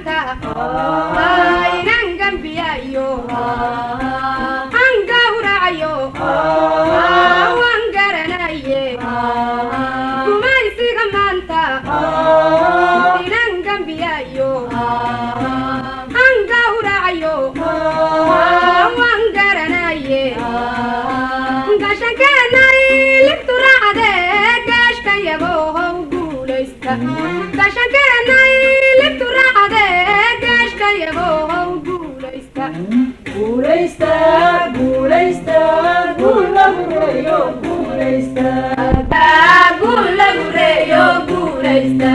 maanta inaan gambiyayo aan gawracayo waan garanaye gumaysiga maanta inaan gambiyayo aan gawracayo waan garanaye gashankeenay libtu raacde gaashkayago guulaysta gashankeenay libtu raacde gaashkayago guulaysta guulaysta guulaysta guul lagu reeyo guulaysta guul lagu reeyo guulaysta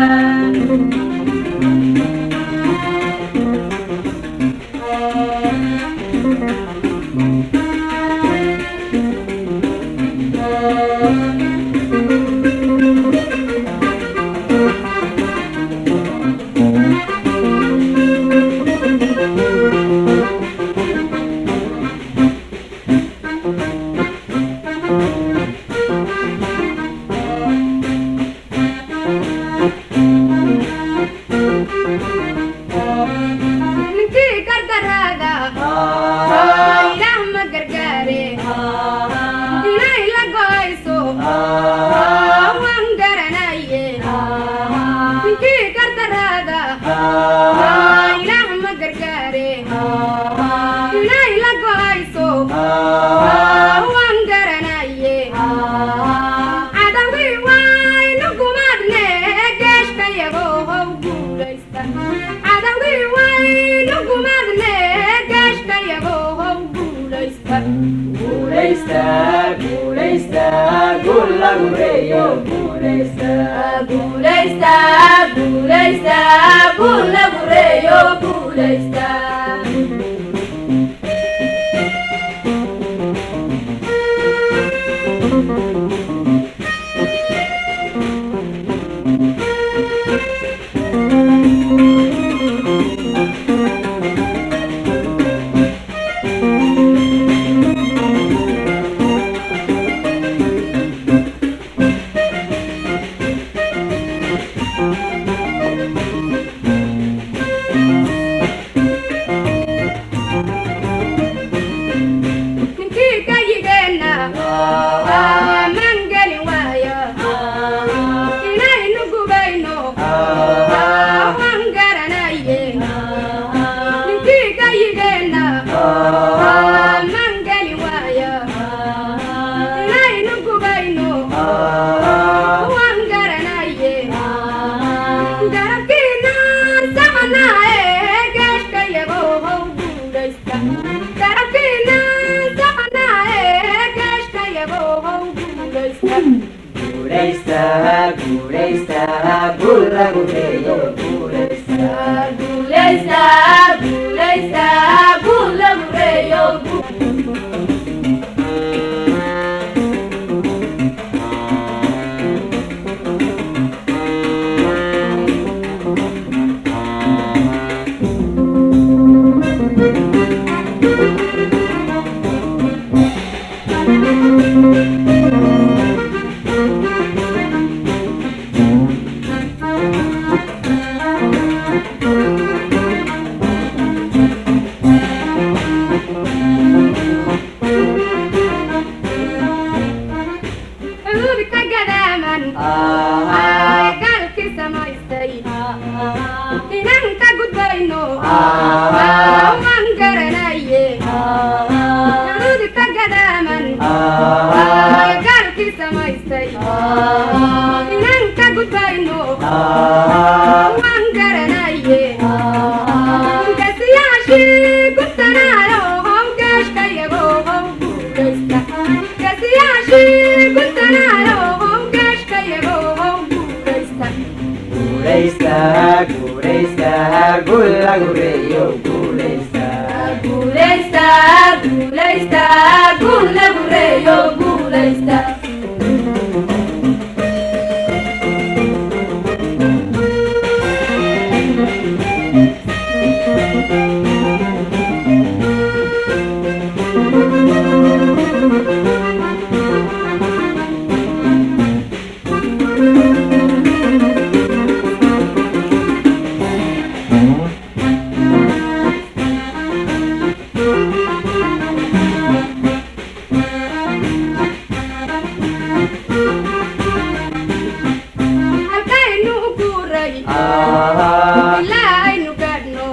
ilaa aynu gaadhno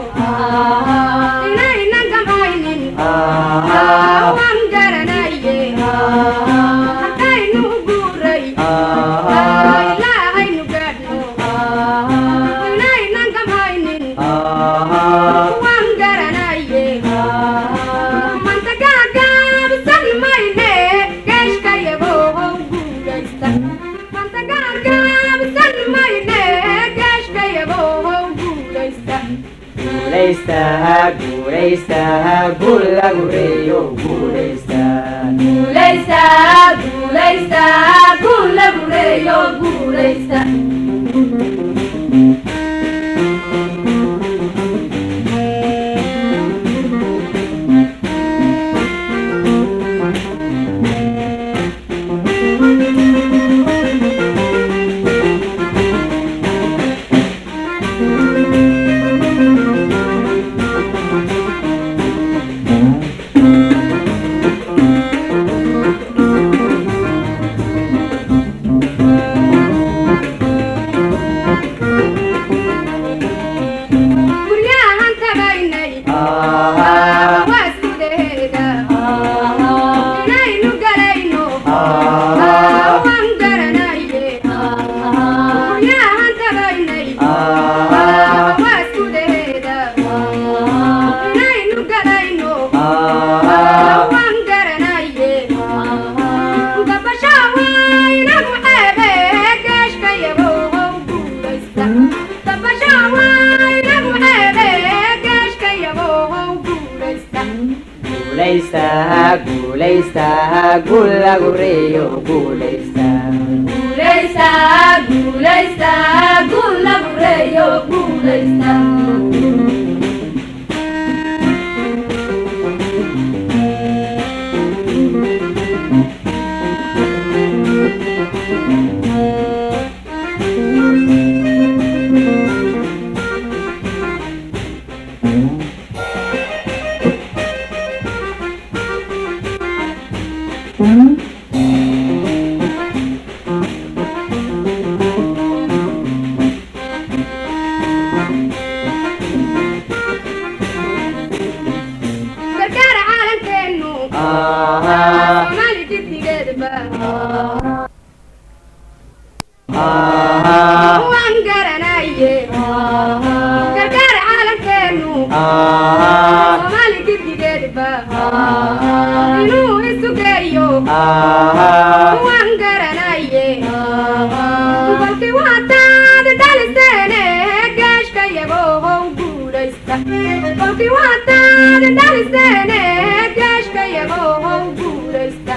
inaynan gamcaynin waan garanaye haddaynu guuray ilaa aynu gaadhno inaynan gamcaynin waan garanaye manta gaagaabsan mayne geeshkayagow guulaysta manta gaagaabsan mayne geeshkayagow guulaysta guulaysta guulaysta guul lagu reeyo guulaysta guulaysta guulaysta guul lagu reeyo guulaysta guulaysta guul lagu reeyo guulaysta guulaysta guulaysta guul lagu reeyo guulaysta waan garanaye gargaar caalamkeenu soomaali gidigeedba inuu isu geeyo waan garanaye balkii waataad dhaliseene geeshkayagow guulaysta balkii waataad dhaliseene geeshkayagow guulaysta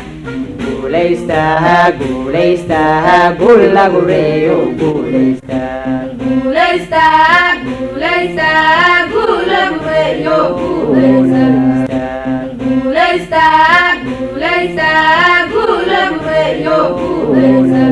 guulaysta guulaysta guul lagu reeyo guulaysta guulaysta guulaysta guul lagu reeyo guulaysta guulaysta guulaysta guul lagu reeyo guulaysta